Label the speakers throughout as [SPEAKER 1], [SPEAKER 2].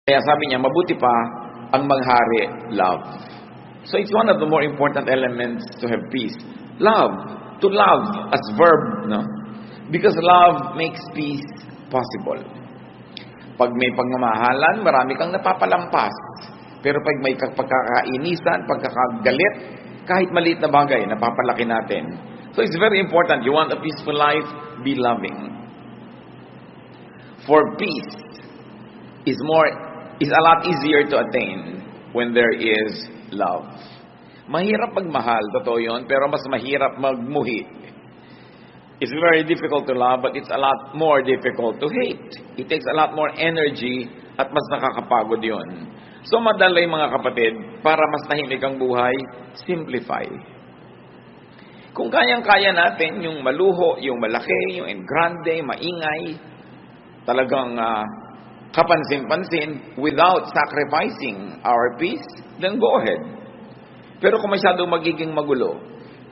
[SPEAKER 1] Kaya sabi niya, mabuti pa ang maghari, love. So it's one of the more important elements to have peace. Love. To love as verb, no? Because love makes peace possible. Pag may pagmamahalan, marami kang napapalampas. Pero pag may pagkakainisan, pagkakagalit, kahit maliit na bagay, napapalaki natin. So it's very important. You want a peaceful life? Be loving. For peace is a lot easier to attain when there is love. Mahirap magmahal, totoo yun, pero mas mahirap magmuhi. It's very difficult to love, but it's a lot more difficult to hate. It takes a lot more energy at mas nakakapagod yun. So madalay mga kapatid, para mas tahimik ang buhay, simplify. Kung kayang-kaya natin, yung maluho, yung malaki, yung grande, maingay, talagang kapansin-pansin, without sacrificing our peace, then go ahead. Pero kung masyadong magiging magulo,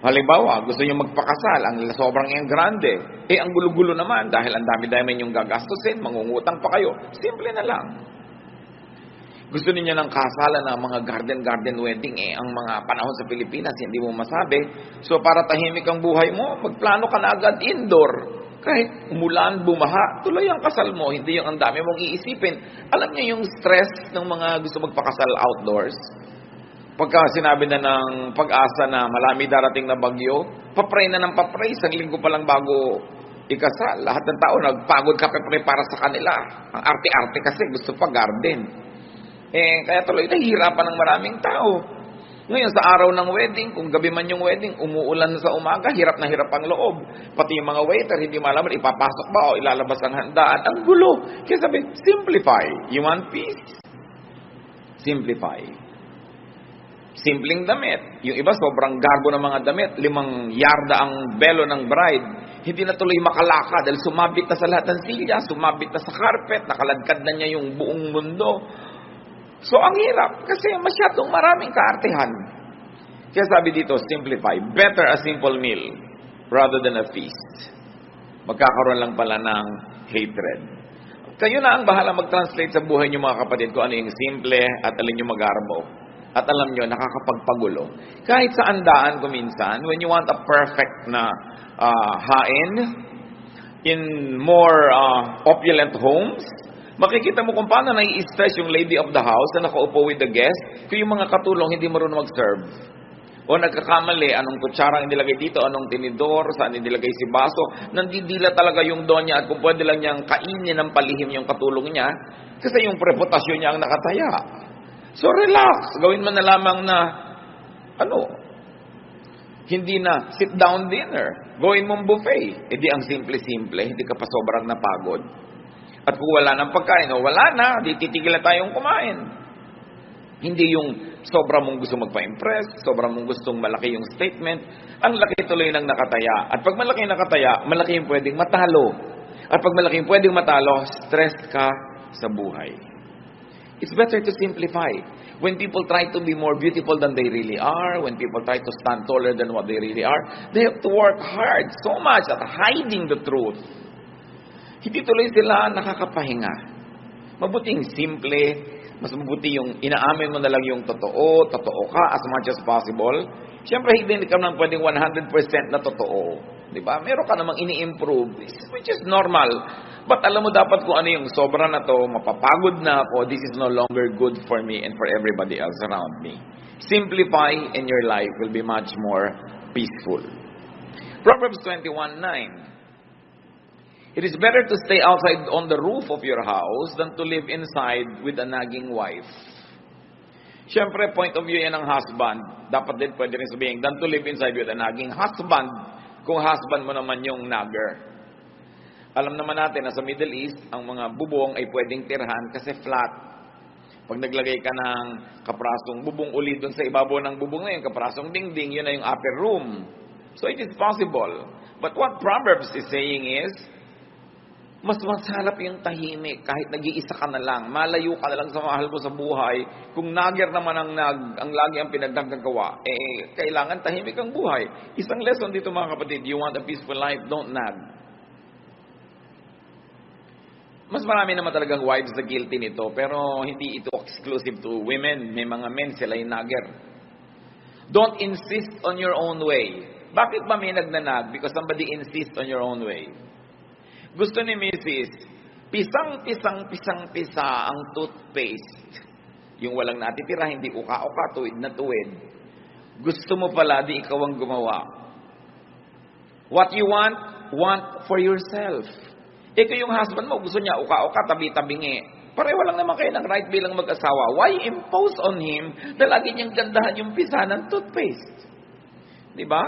[SPEAKER 1] halimbawa, gusto nyo magpakasal, ang sobrang grande, ang gulo-gulo naman, dahil ang dami-dami yung gagastusin, mangungutang pa kayo, simple na lang. Gusto niyo ng kasalan ng mga garden wedding, ang mga panahon sa Pilipinas, hindi mo masabi. So para tahimik ang buhay mo, magplano ka na agad indoor. Kahit umulan, bumaha, tuloy ang kasal mo, hindi yung ang dami mong iisipin. Alam niyo yung stress ng mga gusto magpakasal outdoors? Pagka sinabi na ng Pag-asa na malami darating na bagyo, papray na ng papray, isang linggo pa lang bago ikasal. Lahat ng tao nagpagod kape para sa kanila. Ang arte-arte kasi gusto pa garden. Kaya tuloy nahihirapan ng maraming tao. Ngayon sa araw ng wedding, kung gabi man yung wedding, umuulan sa umaga, hirap na hirap ang loob. Pati yung mga waiter, hindi malaman, ipapasok ba o ilalabas ang handaan. Ang gulo. Kaya sabi, simplify. You want peace? Simplify. Simpleng damit. Yung iba, sobrang garbo ng mga damit. 5 yarda ang belo ng bride. Hindi na tuloy makalaka dahil sumabit na sa lahat ng silya, sumabit na sa carpet, nakaladkad na niya yung buong mundo. So, ang hirap kasi masyadong maraming kaartehan. Kaya sabi dito, simplify. Better a simple meal rather than a feast. Magkakaroon lang pala ng hatred. Kayo na ang bahala mag-translate sa buhay niyo mga kapatid kung ano yung simple at alin yung magarbo. At alam nyo, nakakapagpagulo. Kahit sa andaan ko minsan, when you want a perfect na hain in more opulent homes, makikita mo kung paano nai-stress yung lady of the house na nakaupo with the guest kung yung mga katulong hindi marunong mag-serve. O nagkakamali, anong kutsarang inilagay dito, anong tinidor, saan inilagay si baso. Nandidila talaga yung donya at kung pwede lang niyang kainin ng palihim yung katulong niya kasi yung reputasyon niya ang nakataya. So relax, gawin mo na lamang na, hindi na sit down dinner. Gawin mong buffet. Di ang simple-simple, hindi ka pa sobrang napagod. At kung wala ng pagkain, wala na, di titigil na tayong kumain. Hindi yung sobra mong gusto magpa-impress, sobra mong gustong malaki yung statement, ang laki tuloy ng nakataya. At pag malaki yung nakataya, malaki yung pwedeng matalo. At pag malaki yung pwedeng matalo, stress ka sa buhay. It's better to simplify. When people try to be more beautiful than they really are, when people try to stand taller than what they really are, they have to work hard so much at hiding the truth. Hindi tuloy sila nakakapahinga. Mabuting simple, mas mabuti yung inaamin mo na lang yung totoo ka as much as possible. Siyempre, hindi ka naman pwedeng 100% na totoo. Diba? Meron ka namang ini-improve, which is normal. But alam mo dapat kung ano yung sobra na to, mapapagod na ako, this is no longer good for me and for everybody else around me. Simplify and your life will be much more peaceful. Proverbs 21:9. It is better to stay outside on the roof of your house than to live inside with a nagging wife. Siyempre, point of view yan ng husband. Dapat din pwede rin sabihin, than to live inside with a nagging husband, kung husband mo naman yung nagger. Alam naman natin na sa Middle East, ang mga bubong ay pwedeng tirhan kasi flat. Pag naglagay ka ng kaprasong bubong uli doon sa ibabaw ng bubong na yun, kaprasong dingding, yun na yung upper room. So it is possible. But what Proverbs is saying is, mas masarap yung tahimik kahit nag-iisa ka na lang. Malayo ka na lang sa mahal mo sa buhay. Kung nagger naman ang lagi ang pinagdagagawa, kailangan tahimik ang buhay. Isang lesson dito mga kapatid, you want a peaceful life, don't nag. Mas marami naman talagang wives na guilty nito, pero hindi ito exclusive to women. May mga men, sila yung nagger. Don't insist on your own way. Bakit ba may nagnanag? Because somebody insists on your own way. Gusto ni Mrs. Pisang-pisa ang toothpaste. Yung walang natitira, hindi uka-uka, tuwid na tuwid. Gusto mo pala, di ikaw ang gumawa. What you want for yourself. Ikaw yung husband mo, gusto niya uka-uka, tabi-tabingi. Pareho lang naman kayo ng right bilang mag-asawa. Why impose on him na lagi niyang gandahan yung pisa ng toothpaste? Di ba?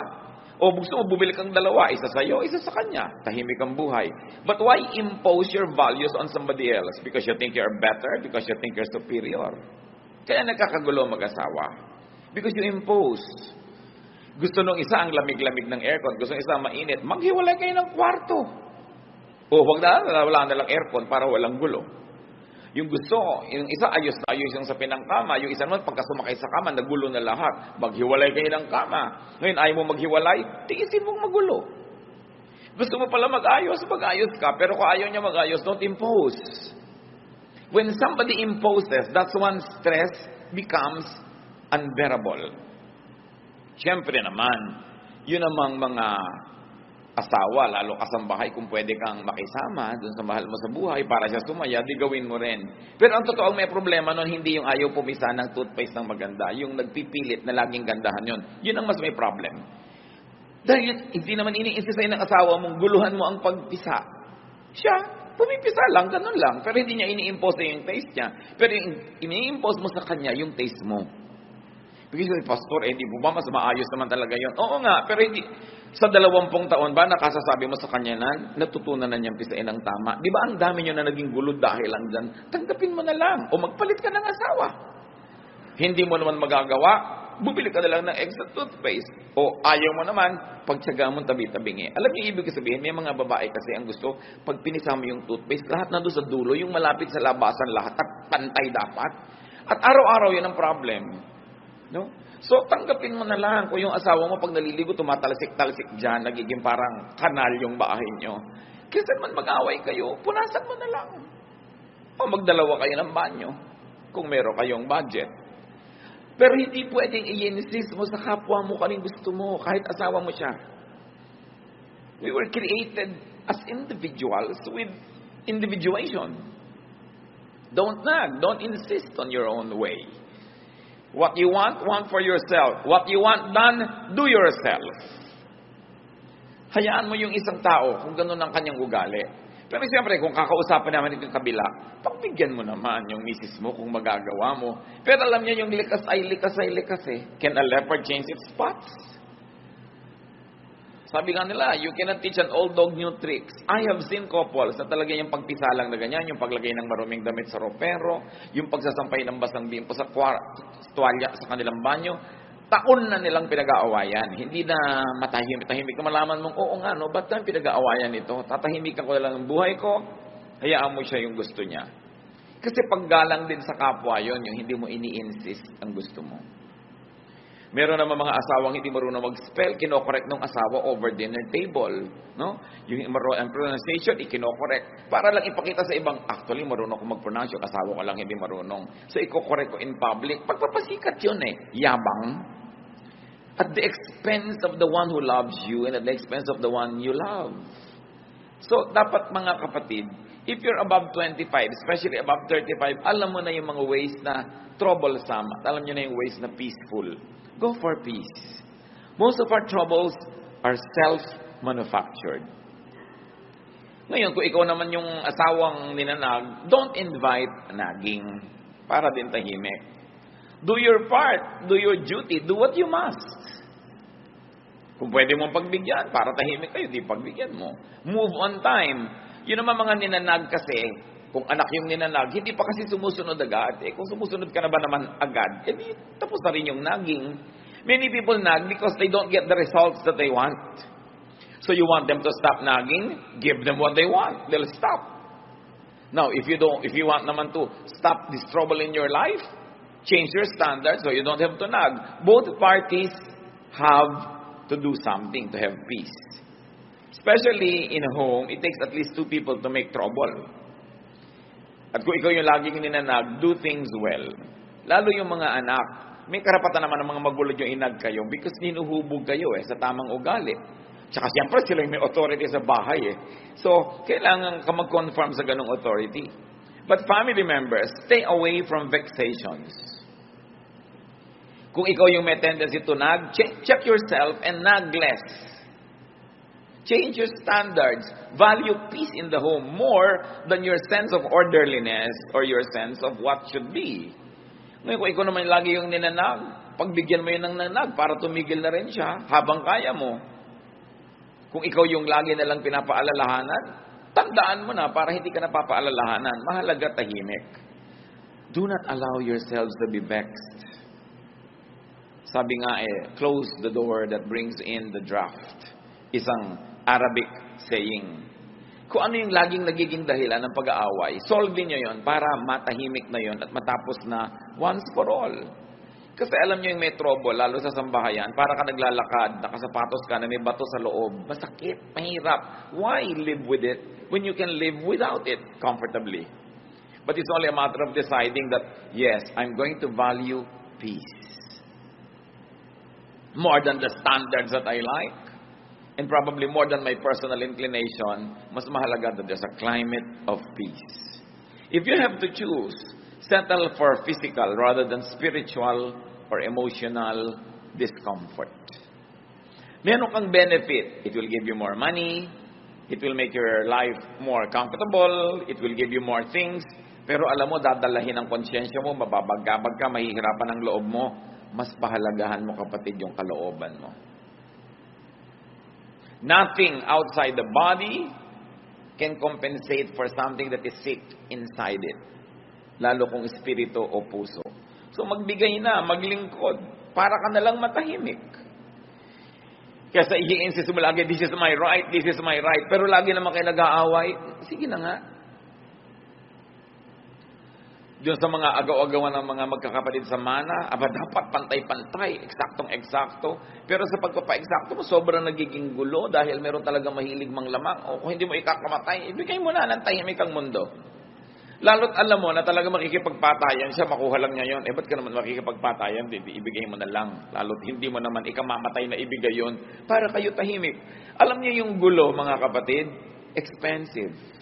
[SPEAKER 1] O gusto mo bumili kang dalawa, isa sa'yo, isa sa kanya. Tahimik ang buhay. But why impose your values on somebody else? Because you think you're better? Because you think you're superior? Kaya nagkakagulo mag-asawa. Because you impose. Gusto nung isa ang lamig-lamig ng aircon, gusto nung isa mainit, maghiwalay kayo ng kwarto. O wag na, wala na lang aircon para walang gulo. Yung gusto, yung isa ayos na ayos yung sa pinangkama, yung isa naman pagka sumakay sa kama, nagulo na lahat. Maghiwalay kayo ng kama. Ngayon ayaw mo maghiwalay, tiisin mong magulo. Gusto mo pala mag-ayos ka. Pero kung ayaw niya mag-ayos, don't impose. When somebody imposes, that's when stress becomes unbearable. Siyempre naman, yun namang mga asawa, lalo kasambahay, kung pwede kang makisama dun sa mahal mo sa buhay para siya sumaya, di gawin mo rin. Pero ang totoong may problema nun, hindi yung ayaw pumisa ng toothpaste ng maganda, yung nagpipilit na laging gandahan yun. Yun ang mas may problem. Dahil hindi naman iniinsist sa'yo ng asawa mong guluhan mo ang pagpisa. Siya, pumipisa lang, ganun lang. Pero hindi niya ini-impose yung taste niya. Pero ini-impose mo sa kanya yung taste mo. Because pastor, hindi po ba mas maayos naman talaga yun? Oo nga, pero hindi. Sa 20 taon ba, nakasasabi mo sa kanya na natutunan na niyang pisain ng tama? Di ba ang dami niyo na naging gulo dahil lang dyan? Tanggapin mo na lang. O magpalit ka ng asawa. Hindi mo naman magagawa, bubili ka na lang ng extra toothpaste. O ayaw mo naman, pagtsaga mo tabi-tabingi. Alam niyo ibig sabihin, may mga babae kasi ang gusto, pag pinisa mo yung toothpaste, lahat na doon sa dulo, yung malapit sa labasan lahat, at pantay dapat. At araw-araw yun ang problem. No? So, tanggapin mo na lang kung yung asawa mo pag naliligo, tumatalsik-talsik dyan, nagiging parang kanal yung bahay nyo. Kasi man mag-away kayo, punasan mo na lang. O magdalawa kayo ng banyo, kung meron kayong budget. Pero hindi pwedeng i-insist mo sa kapwa mo kaning gusto mo, kahit asawa mo siya. We were created as individuals with individuation. Don't nag, don't insist on your own way. What you want for yourself. What you want done, do yourself. Hayaan mo yung isang tao kung ganun ang kanyang ugali. Pero siyempre, kung kakausapan naman itong kabila, pagbigyan mo naman yung misis mo kung magagawa mo. Pero alam niya yung likas ay likas eh. Can a leopard change its spots? Sabi nga nila, you cannot teach an old dog new tricks. I have seen couples na talaga yung pagpisa lang na ganyan, yung paglagay ng maruming damit sa ropero, yung pagsasampay ng basang bimpo sa tuwalya sa kanilang banyo, taon na nilang pinag-aawayan. Hindi na matahimik ka malaman mong, oo nga, no, ba't na pinag-aawayan ito? Tatahimikan ko na lang ang buhay ko, hayaan mo siya yung gusto niya. Kasi paggalang din sa kapwa yon, yung hindi mo ini-insist ang gusto mo. Meron naman mga asawang hindi marunong mag-spell, kinokorek ng asawa over dinner table. No? Yung pronunciation, ikinokorek. Para lang ipakita sa ibang, actually, marunong ko mag-pronounce, yung asawa ko lang hindi marunong. So, ikokorek ko in public. Pagpapasikat yun eh. Yabang. At the expense of the one who loves you and at the expense of the one you love. So, dapat mga kapatid, if you're above 25, especially above 35, alam mo na yung mga ways na troublesome. Alam nyo na yung ways na peaceful. Go for peace. Most of our troubles are self-manufactured. Ngayon, kung ikaw naman yung asawang ninanag, don't invite nagging para din tahimik. Do your part. Do your duty. Do what you must. Kung pwede mong pagbigyan, para tahimik kayo, di pagbigyan mo. Move on time. Yun naman mga ninanag kasi, kung anak yung ninanag, hindi pa kasi sumusunod agad. Kung sumusunod ka na ba naman agad, di tapos na rin yung nagging. Many people nag because they don't get the results that they want. So you want them to stop nagging, give them what they want. They'll stop. Now, if you want naman to stop this trouble in your life, change your standards so you don't have to nag. Both parties have to do something to have peace. Especially in a home, it takes at least 2 people to make trouble. At kung ikaw yung laging ninanag, do things well. Lalo yung mga anak, may karapatan naman ng mga magulang yung inag kayo because ninuhubog kayo sa tamang ugali. Tsaka siyempre sila yung may authority sa bahay So, kailangan ka mag-confirm sa ganong authority. But family members, stay away from vexations. Kung ikaw yung may tendency to nag, check yourself and nag less. Change your standards. Value peace in the home more than your sense of orderliness or your sense of what should be. Ngayon, kung ikaw naman lagi yung ninanag, pagbigyan mo yun ng nanag para tumigil na rin siya habang kaya mo. Kung ikaw yung lagi nalang pinapaalalahanan, tandaan mo na para hindi ka napapaalalahanan. Mahalaga tahimik. Do not allow yourselves to be vexed. Sabi nga close the door that brings in the draft. Isang Arabic saying. Kung ano yung laging nagiging dahilan ng pag-aaway, solve niyo yon para matahimik na yon at matapos na once for all. Kasi alam niyo yung may trouble, lalo sa sambahayan, para ka naglalakad, nakasapatos ka na may bato sa loob. Masakit, mahirap. Why live with it when you can live without it comfortably? But it's only a matter of deciding that, yes, I'm going to value peace. More than the standards that I like. And probably more than my personal inclination, mas mahalaga that there's a climate of peace. If you have to choose, settle for physical rather than spiritual or emotional discomfort. Meron kang benefit. It will give you more money. It will make your life more comfortable. It will give you more things. Pero alam mo, dadalahin ang konsyensya mo, mababagabag ka, mahihirapan ang loob mo. Mas pahalagahan mo, kapatid, yung kalooban mo. Nothing outside the body can compensate for something that is sick inside it. Lalo kung espiritu o puso. So magbigay na, maglingkod, para ka na lang matahimik. Kaya sa i-insist mo lagi, this is my right, this is my right. Pero lagi naman kayo nag-aaway, sige na nga. Diyon sa mga agaw-agawan ng mga magkakapatid sa mana, dapat pantay-pantay, eksaktong-eksakto. Pero sa pagpapa-eksakto mo, sobrang nagiging gulo dahil meron talaga mahilig manglamang. O kung hindi mo ikakamatay, ibigay mo na ng tahimik ang mundo. Lalo't alam mo na talaga makikipagpatayan siya, makuha lang niya yun. Ba't ka naman makikipagpatayan? Ibigay mo na lang. Lalo't hindi mo naman ikamamatay na ibigay yun para kayo tahimik. Alam niyo yung gulo, mga kapatid, expensive.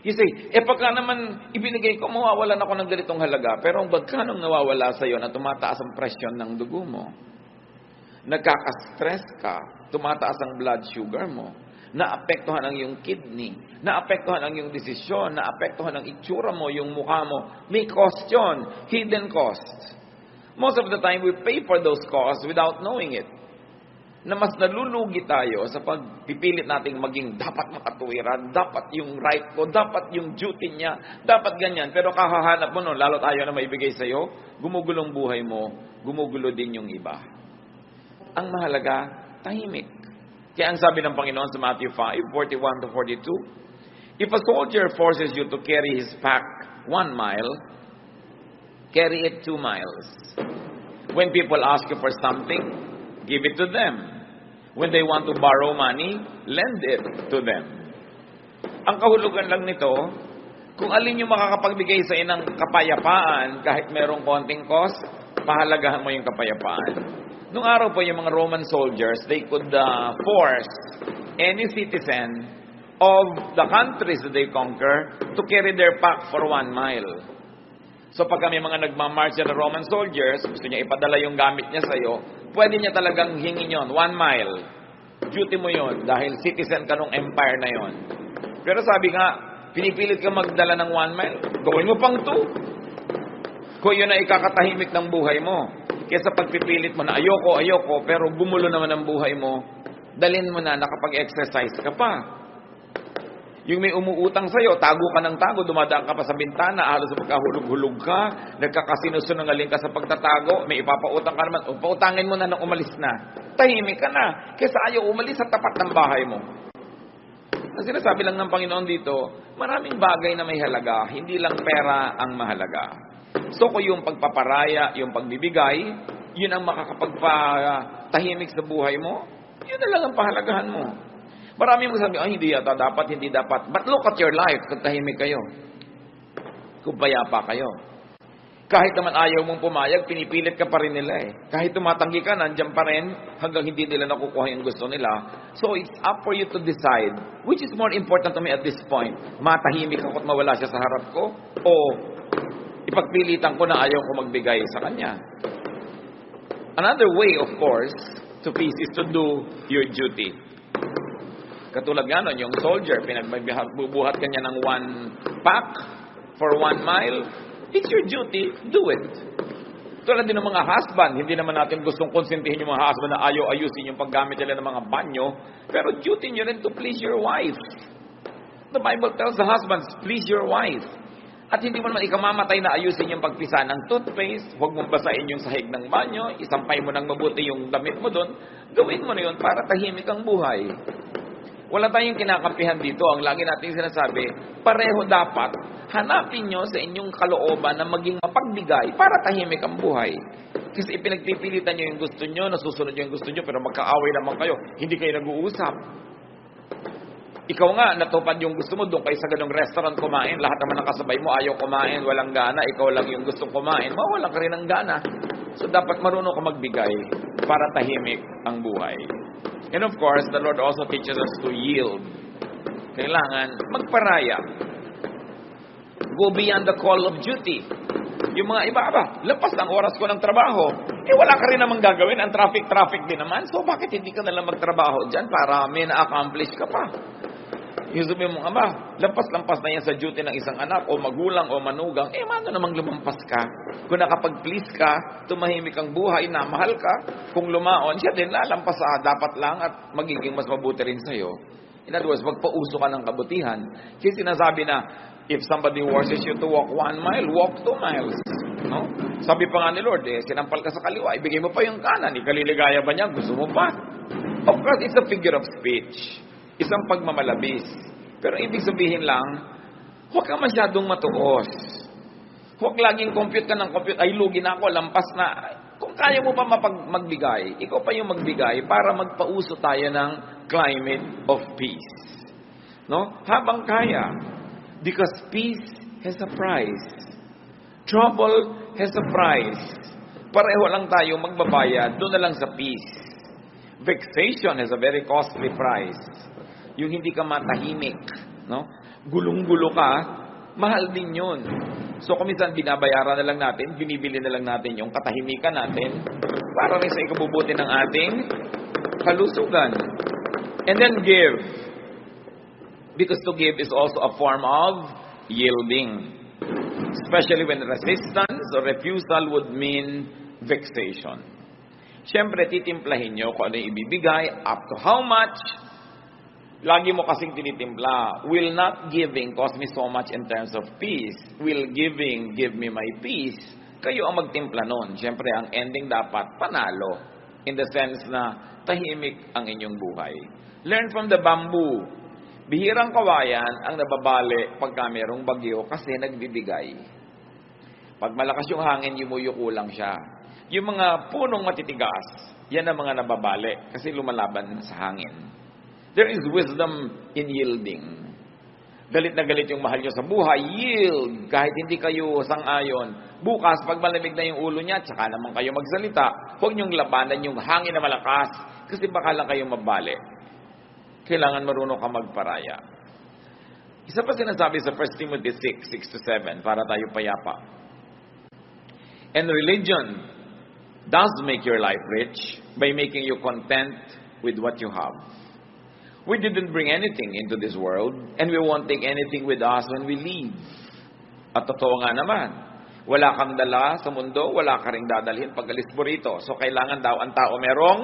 [SPEAKER 1] You say, pagka naman ibinigay ko, mawawalan ako ng ganitong halaga. Pero ang bagkanong nawawala sa iyo na tumataas ang presyon ng dugo mo, nagkaka-stress ka, tumataas ang blood sugar mo, naapektuhan ang iyong kidney, naapektuhan ang iyong desisyon, naapektuhan ang itsura mo, yung mukha mo. May cost yun, hidden costs. Most of the time, we pay for those costs without knowing it. Na mas nalulugi tayo sa pagpipilit nating maging dapat makatuwiran, dapat yung right ko, dapat yung duty niya, dapat ganyan. Pero kahahanap mo nun, lalo tayo na maibigay sa'yo, gumugulong buhay mo, gumugulo din yung iba. Ang mahalaga, tahimik. Kaya ang sabi ng Panginoon sa Matthew 5:41-42, if a soldier forces you to carry his pack 1 mile, carry it 2 miles. When people ask you for something, give it to them. When they want to borrow money, lend it to them. Ang kahulugan lang nito, kung alin yung makakapagbigay sa inang kapayapaan, kahit merong konting cost, pahalagahan mo yung kapayapaan. Nung araw po, yung mga Roman soldiers, they could force any citizen of the countries that they conquer to carry their pack for 1 mile. So pag may mga nagmamarch na Roman soldiers, gusto niya ipadala yung gamit niya sa'yo, pwede niya talagang hingin yon 1 mile. Duty mo yon dahil citizen ka nung empire na yon. Pero sabi nga, pinipilit ka magdala ng 1 mile, gawin mo pang 2. Kung yun na ikakatahimik ng buhay mo. Kesa pagpipilit mo na ayoko, pero gumulo naman ang buhay mo, dalhin mo na nakapag-exercise ka pa. Yung may umuutang sa'yo, tago ka ng tago, dumadaan ka pa sa bintana, halos magkahulog-hulog ka, nagkakasinungaling ka sa pagtatago, may ipapautang ka naman, pautangin mo na nang umalis na. Tahimik ka na, kesa ayaw umalis sa tapat ng bahay mo. Ang sinasabi lang ng Panginoon dito, maraming bagay na may halaga, hindi lang pera ang mahalaga. So kung yung pagpaparaya, yung pagbibigay, yun ang makakapagpatahimik sa buhay mo, yun na lang ang pahalagahan mo. Marami magsasabi, ay hindi yata dapat, hindi dapat. But look at your life kung tahimik kayo. Kung payapa kayo. Kahit naman ayaw mong pumayag, pinipilit ka pa rin nila eh. Kahit tumatanggi ka, nandiyan pa rin hanggang hindi nila nakukuha yung gusto nila. So it's up for you to decide, which is more important to me at this point. Matahimik ako at mawala siya sa harap ko, o ipagpilitan ko na ayaw ko magbigay sa kanya. Another way, of course, to peace is to do your duty. Katulad nga nun, yung soldier, pinagbubuhat kanya ng 1 pack for 1 mile. It's your duty, do it. Tulad din ng mga husband, hindi naman natin gustong konsintihin yung mga husband na ayaw ayusin yung paggamit nila ng mga banyo, pero duty nyo rin to please your wife. The Bible tells the husbands, please your wife. At hindi mo naman ikamamatay na ayusin yung pagpisa ng toothpaste, huwag mong basahin yung sahig ng banyo, isampay mo ng mabuti yung damit mo doon, gawin mo na yun para tahimik ang buhay. Wala tayong kinakampihan dito. Ang lagi natin sinasabi, pareho dapat hanapin nyo sa inyong kalooban na maging mapagbigay para tahimik ang buhay. Kasi ipinagpipilitan nyo yung gusto nyo, nasusunod nyo yung gusto nyo, pero magkaaway naman kayo. Hindi kayo nag-uusap. Ikaw nga, natupad yung gusto mo, doon kayo sa ganong restaurant kumain, lahat naman ng kasabay mo ayaw kumain, walang gana, ikaw lang yung gustong kumain, mawala ka rin ng gana. So dapat marunong ka magbigay para tahimik ang buhay. And of course, the Lord also teaches us to yield. Kailangan magparaya. Go beyond the call of duty. Yung mga iba, lapas ng oras ko ng trabaho. Wala ka rin namang gagawin. Ang traffic din naman. So, bakit hindi ka nalang magtrabaho dyan para may na-accomplish ka pa? Yung sabi mo, lampas-lampas na yan sa duty ng isang anak o magulang o manugang, mano namang lumampas ka? Kung nakapag-please ka, tumahimik ang buhay, namahal ka, kung lumaon, siya din lalampas dapat lang at magiging mas mabuti rin sa'yo. In other words, magpauso ka ng kabutihan. Kasi sinasabi na, if somebody forces you to walk 1 mile, walk 2 miles. No? Sabi pa nga ni Lord, sinampal ka sa kaliwa, ibigay mo pa yung kanan, ikaliligaya ba niya, gusto mo pa? Of course, it's a figure of speech. Isang pagmamalabis. Pero ibig sabihin lang, huwag ka masyadong matuos. Huwag laging compute ka ng compute, ay lugi na ako, lampas na. Kung kaya mo pa magbigay, ikaw pa yung magbigay para magpauso tayo ng climate of peace. No? Habang kaya. Because peace has a price. Trouble has a price. Pareho lang tayo magbabayad, doon na lang sa peace. Vexation has a very costly price. Yung hindi ka matahimik, no? Gulong-gulo ka, mahal din yun. So, kung minsan binabayaran na lang natin, binibili na lang natin yung katahimikan natin para rin sa ikabubuti ng ating kalusugan. And then give. Because to give is also a form of yielding. Especially when resistance or refusal would mean vexation. Siyempre, titimplahin nyo kung ano yung ibibigay, up to how much. Lagi mo kasing tinitimpla, will not giving cause me so much in terms of peace? Will giving give me my peace? Kayo ang magtimpla nun. Siyempre, ang ending dapat panalo. In the sense na tahimik ang inyong buhay. Learn from the bamboo. Bihirang kawayan ang nababali pagka merong bagyo kasi nagbibigay. Pag malakas yung hangin, yumuyuko lang siya. Yung mga punong matitigas, yan ang mga nababali kasi lumalaban sa hangin. There is wisdom in yielding. Galit na galit yung mahal nyo sa buhay, yield. Kahit hindi kayo sang-ayon. Bukas, pag malamig na yung ulo niya, tsaka naman kayo magsalita. Huwag nyong labanan yung hangin na malakas. Kasi baka lang kayo mabali. Kailangan marunong ka magparaya. Isa pa sinasabi sa 1 Timothy 6:6-7, para tayo payapa. And religion does make your life rich by making you content with what you have. We didn't bring anything into this world, and we won't take anything with us when we leave. At totoo nga naman, wala kang dala sa mundo, wala ka ring dadalhin pag alis mo rito. So kailangan daw ang tao merong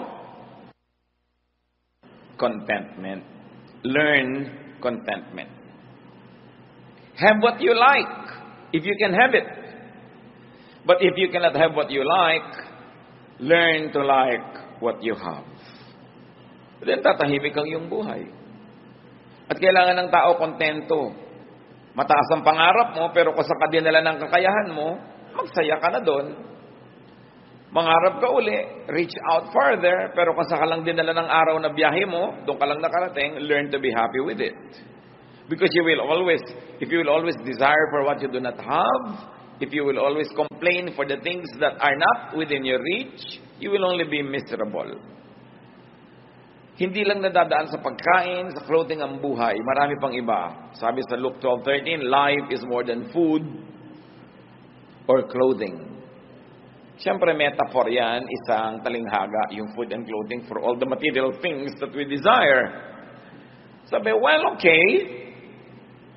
[SPEAKER 1] contentment. Learn contentment. Have what you like, if you can have it. But if you cannot have what you like, learn to like what you have. Then tatahimik ang iyong buhay. At kailangan ng tao kontento. Mataas ang pangarap mo, pero kung sa kadinala ng kakayahan mo, magsaya ka na doon. Mangarap ka uli, reach out farther, pero kung saka lang dinala ng araw na biyahe mo, doon ka lang nakarating, learn to be happy with it. Because if you will always desire for what you do not have, if you will always complain for the things that are not within your reach, you will only be miserable. Hindi lang nadadaan sa pagkain, sa clothing ang buhay, marami pang iba. Sabi sa Luke 12:13, life is more than food or clothing. Siyempre, metaphor yan, isang talinghaga, yung food and clothing for all the material things that we desire. Sabi, well, okay,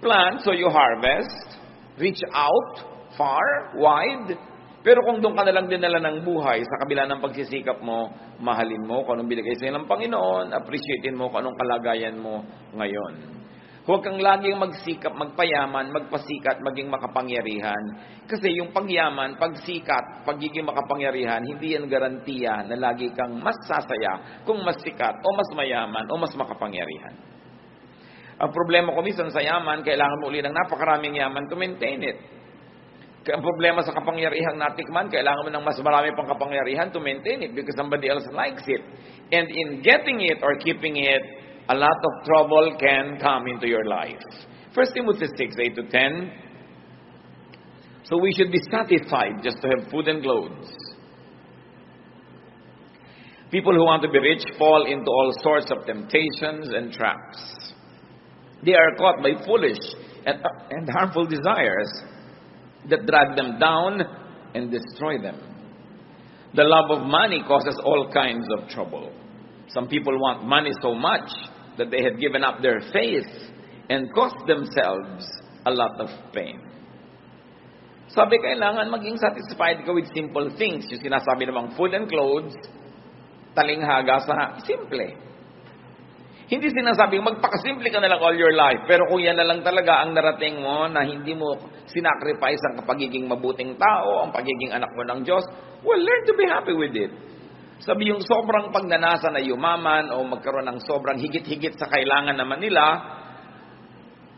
[SPEAKER 1] plant so you harvest, reach out, far, wide, pero kung doon ka nalang dinala ng buhay, sa kabila ng pagsisikap mo, mahalin mo kung anong binigay sa'yo ng Panginoon, appreciatein mo kung anong kalagayan mo ngayon. Huwag kang laging magsikap, magpayaman, magpasikat, maging makapangyarihan. Kasi yung pagyaman, pagsikat, pagiging makapangyarihan, hindi yan garantiya na lagi kang mas sasaya kung mas sikat o mas mayaman o mas makapangyarihan. Ang problema ko minsan sa yaman, kailangan mo uli ng napakaraming yaman to maintain it. Ang problema sa kapangyarihang natikman, kailangan mo ng mas marami pang kapangyarihan to maintain it because somebody else likes it. And in getting it or keeping it, a lot of trouble can come into your life. 1 Timothy 6:8-10. So we should be satisfied just to have food and clothes. People who want to be rich fall into all sorts of temptations and traps. They are caught by foolish and harmful desires that drag them down and destroy them. The love of money causes all kinds of trouble. Some people want money so much that they have given up their faith and cost themselves a lot of pain. Sabi, kailangan maging satisfied ka with simple things. Yung sinasabi namang food and clothes, talinghaga sa simple. Hindi sinasabing magpakasimple ka na lang all your life. Pero kung yan na lang talaga ang narating mo na hindi mo sinacrifice ang pagiging mabuting tao, ang pagiging anak mo ng Diyos, well, learn to be happy with it. Sabi yung sobrang pagnanasa na yumaman o magkaroon ng sobrang higit-higit sa kailangan naman nila,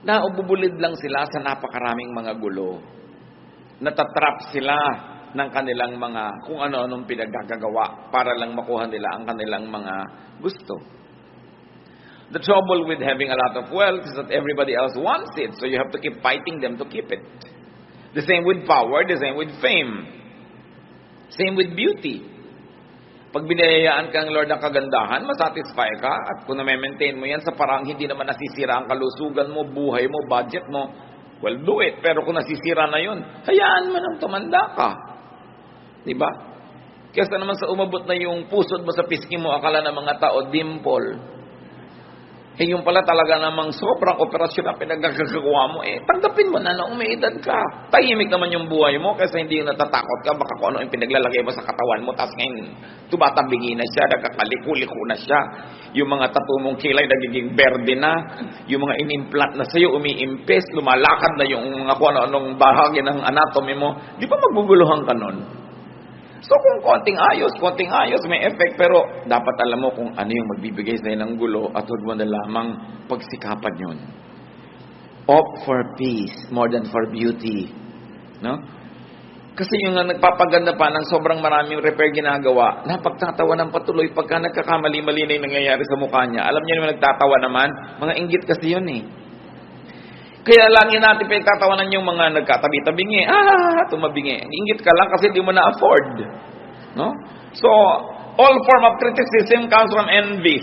[SPEAKER 1] naububulid lang sila sa napakaraming mga gulo. Natatrap sila ng kanilang mga kung ano-anong pinaggagawa para lang makuha nila ang kanilang mga gusto. The trouble with having a lot of wealth is that everybody else wants it, so you have to keep fighting them to keep it. The same with power, the same with fame. Same with beauty. Pag binayayaan ka ng Lord ng kagandahan, masatisfy ka, at kung na-maintain mo yan sa parang hindi naman nasisira ang kalusugan mo, buhay mo, budget mo, well, do it. Pero kung nasisira na yun, hayaan mo nang tumanda ka. Diba? Kesa naman sa umabot na yung pusod mo sa pisngi mo, akala ng mga tao, dimple. Eh, yung pala talaga namang sobrang operasyon na pinagkakagawa mo, tanggapin mo na na umiidad ka. Tahimik naman yung buhay mo kasi hindi yung natatakot ka, baka kung ano yung pinaglalagay mo sa katawan mo, tapos ngayon tumatabingi na siya, nagkakaliko-liko na siya. Yung mga tattoo mong kilay nagiging berde na, yung mga inimplant na sa'yo, umiimpes, lumalakad na yung mga kung ano-anong bahagi ng anatomy mo, di ba maguguluhan ka nun? So kung konting ayos, may effect, pero dapat alam mo kung ano yung magbibigay sa'yo ng gulo at huwag mo na lamang pagsikapan yun. Opt for peace more than for beauty. No? Kasi yung nagpapaganda pa ng sobrang maraming repair ginagawa, napagtatawa ng patuloy pagka nagkakamali-mali na yung nangyayari sa mukha niya. Alam niyo naman nagtatawa naman, mga inggit kasi yun eh. Kaya lagi natin pinagtatawanan yung mga nagkatabi-tabingi. Tumabingi. Ingit ka lang kasi di mo na-afford. No? So, all form of criticism comes from envy.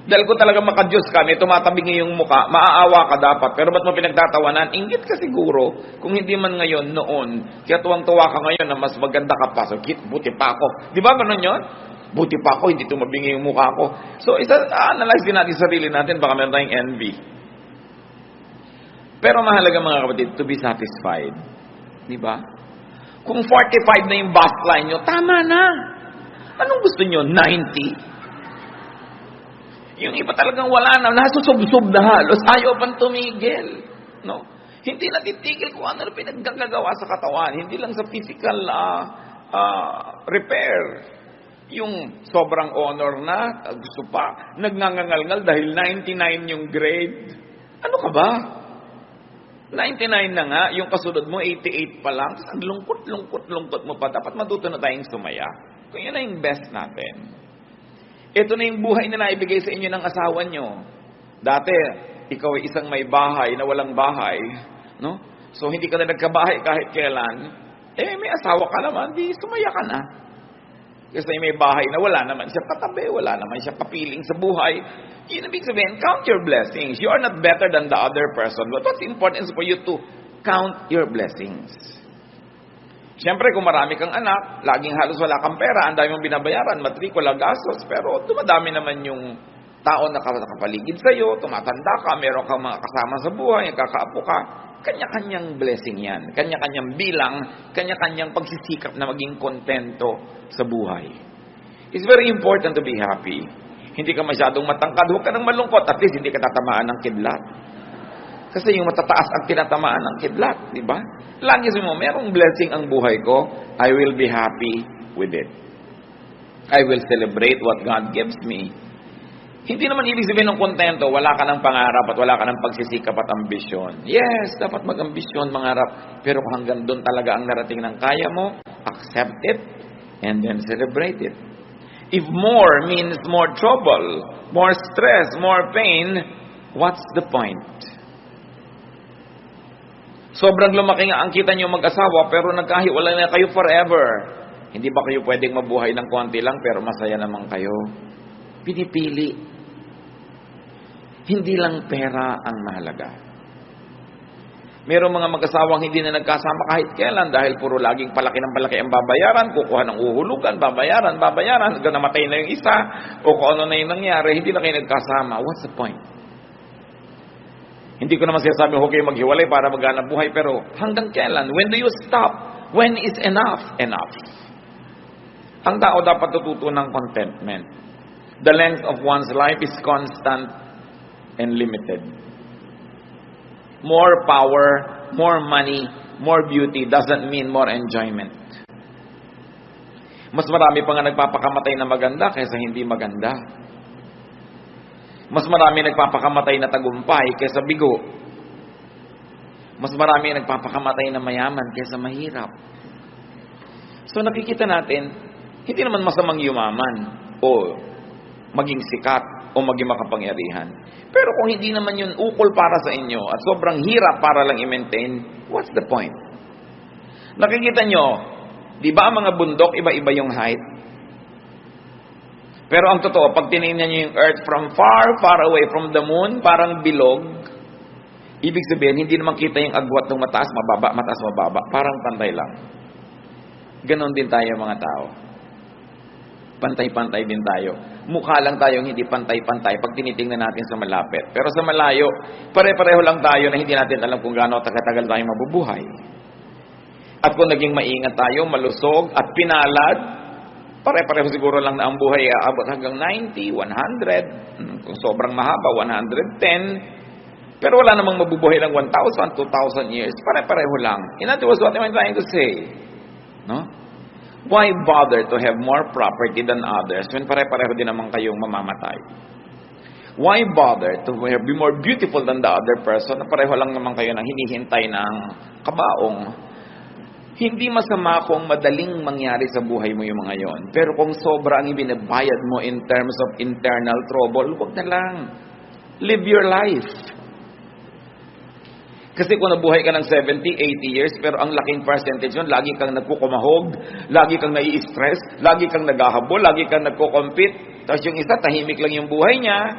[SPEAKER 1] Dahil kung talaga makadiyos ka, may tumatabingi yung muka, maaawa ka dapat. Pero ba't mo pinagtatawanan? Ingit ka siguro. Kung hindi man ngayon, noon. Kaya tuwang-tuwa ka ngayon na mas maganda ka pa. So, buti pa ako. Di ba ganun yun? Buti pa ako, hindi tumabingi yung mukha ko. So, analyze din natin sarili natin. Baka meron tayong envy. Pero mahalaga mga kapatid, to be satisfied. Di ba? Kung 45 na yung bust line nyo, tama na. Anong gusto nyo? 90? Yung iba talagang wala na, nasusub-sub na halos, ayaw pang tumigil. No? Hindi natitigil kung ano na pinaggagawa sa katawan. Hindi lang sa physical repair. Yung sobrang honor na, gusto pa, nagngangangalngal dahil 99 yung grade. Ano ka ba? 99 na nga, yung kasunod mo, 88 pa lang. Tapos ang lungkot mo pa. Dapat matuto na tayong sumaya. Kung yun na yung best natin. Ito na yung buhay na naibigay sa inyo ng asawa nyo. Dati, ikaw ay isang may bahay na walang bahay. No? So, hindi ka na nagkabahay kahit kailan. May asawa ka naman, di sumaya ka na. Kasi may bahay na wala naman siya katabi, wala naman siya kapiling sa buhay. Yun ibig sabihin, count your blessings. You are not better than the other person. But what's important is for you to count your blessings. Siyempre, kung marami kang anak, laging halos wala kang pera, ang dami mong binabayaran, matrikula, gastos, pero dumadami naman yung tao na nakapaligid sa'yo, tumatanda ka, meron kang mga kasama sa buhay, kakaapo ka, kanya-kanyang blessing yan, kanya-kanyang bilang, kanya-kanyang pagsisikap na maging kontento sa buhay. It's very important to be happy. Hindi ka masyadong matangkad, huwag ka nang malungkot, at least hindi ka tatamaan ng kidlat. Kasi yung matataas ang tinatamaan ng kidlat, di ba? Lagi mo, merong blessing ang buhay ko, I will be happy with it. I will celebrate what God gives me. Hindi naman ibig sabihin ng kontento, wala ka ng pangarap at wala ka ng pagsisikap at ambisyon. Yes, dapat mag-ambisyon, mangarap. Pero kung hanggang doon talaga ang narating ng kaya mo, accept it and then celebrate it. If more means more trouble, more stress, more pain, what's the point? Sobrang lumaki nga ang kita niyo mag-asawa pero nagkahiwalay na kayo forever. Hindi ba kayo pwedeng mabuhay ng konti lang pero masaya naman kayo? Pinipili. Hindi lang pera ang mahalaga. Merong mga mag-asawang hindi na nagkasama kahit kailan dahil puro laging palaki ng palaki ang babayaran, kukuha ng uhulugan, babayaran, hanggang namatay na yung isa, o kung ano na yung nangyari, hindi na kayo nagkasama. What's the point? Hindi ko naman sinasabi, huwag kayo maghiwalay para maghanap buhay, pero hanggang kailan? When do you stop? When is enough? Enough. Ang tao dapat tututo ng contentment. The length of one's life is constant and limited. More power, more money, more beauty doesn't mean more enjoyment. Mas marami pa nga nagpapakamatay na maganda kaysa hindi maganda. Mas marami nagpapakamatay na tagumpay kaysa bigo. Mas marami nagpapakamatay na mayaman kaysa mahirap. So nakikita natin, hindi naman masamang yumaman o maging sikat o maging makapangyarihan. Pero kung hindi naman yun ukol para sa inyo at sobrang hirap para lang i-maintain, what's the point? Nakikita nyo, di ba ang mga bundok, iba-iba yung height? Pero ang totoo, pag tinignan nyo yung earth from far, far away from the moon, parang bilog, ibig sabihin, hindi naman kita yung agwat ng mataas, mababa. Parang pantay lang. Ganon din tayo mga tao. Pantay-pantay din tayo. Mukha lang tayong hindi pantay-pantay pag tinitingnan natin sa malapit. Pero sa malayo, pare-pareho lang tayo na hindi natin alam kung gaano tagal tayong mabubuhay. At kung naging maingat tayo, malusog at pinalad, pare-pareho siguro lang na ang buhay aabot hanggang 90, 100, kung sobrang mahaba, 110. Pero wala namang mabubuhay ng 1,000, 2,000 years. Pare-pareho lang. In other words, what am I trying to say? No? Why bother to have more property than others when pare-pareho din naman kayong mamamatay? Why bother to be more beautiful than the other person na pareho lang naman kayo nang hinihintay ng kabaong? Hindi masama kung madaling mangyari sa buhay mo yung mga yon. Pero kung sobra ang ibinabayad mo in terms of internal trouble, huwag na lang. Live your life. Kasi kung nabuhay ka ng 70, 80 years, pero ang laking percentage yun, lagi kang nagkukumahog, lagi kang nai-stress, lagi kang naghahabol, lagi kang nagkukompete. Tapos yung isa, tahimik lang yung buhay niya.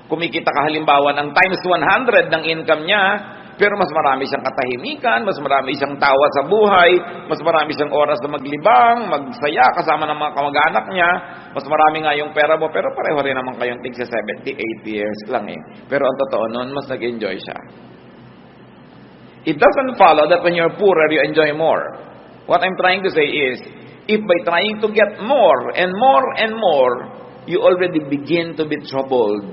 [SPEAKER 1] Kumikita ka halimbawa ng times 100 ng income niya, pero mas marami siyang katahimikan, mas marami siyang tawa sa buhay, mas marami siyang oras na maglibang, magsaya kasama ng mga kamag-anak niya, mas marami nga yung pera mo, pero pareho rin naman kayong tig sa 70, 80 years lang eh. Pero ang totoo nun, mas nag-enjoy siya. It doesn't follow that when you're poorer, you enjoy more. What I'm trying to say is, if by trying to get more and more and more, you already begin to be troubled,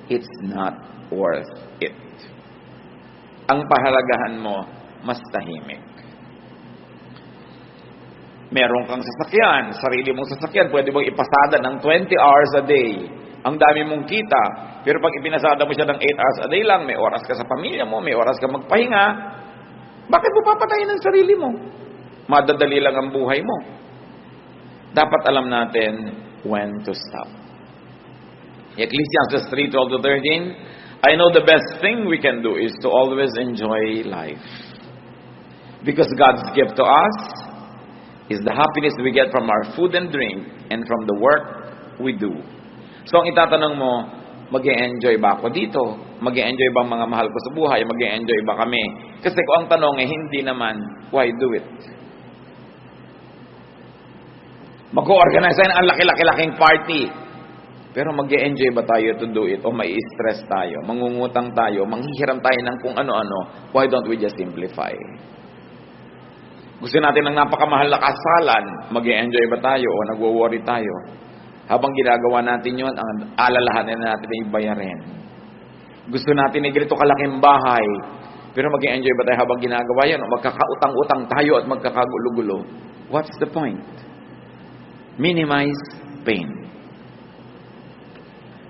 [SPEAKER 1] it's not worth it. Ang pahalagahan mo, mas tahimik. Meron kang sasakyan, sarili mong sasakyan, pwede mong ipasada ng 20 hours a day. Ang dami mong kita. Pero pag ipinasada mo siya ng 8 hours a day lang, may oras ka sa pamilya mo, may oras ka magpahinga, bakit mo papatayin ang sarili mo? Madadali lang ang buhay mo. Dapat alam natin when to stop. Ecclesiastes 3:12-13, I know the best thing we can do is to always enjoy life. Because God's gift to us is the happiness we get from our food and drink and from the work we do. So ang itatanong mo, mag-e-enjoy ba ako dito? Mag-e-enjoy ba ang mga mahal ko sa buhay? Mag-e-enjoy ba kami? Kasi kung ang tanong hindi naman, why do it? Mag-organize tayo ang laki-laki-laking party. Pero mag-e-enjoy ba tayo to do it? O may stress tayo? Mangungutang tayo? Manghihiram tayo ng kung ano-ano? Why don't we just simplify? Gusto natin ng napakamahal na kasalan, mag-e-enjoy ba tayo o nagwo-worry tayo? Habang ginagawa natin yun, ang alalahanin natin ay bayarin. Gusto natin ay ganito kalaking bahay, pero mag-e-enjoy ba tayo habang ginagawa yan? O magkakautang-utang tayo at magkakagulo-gulo? What's the point? Minimize pain.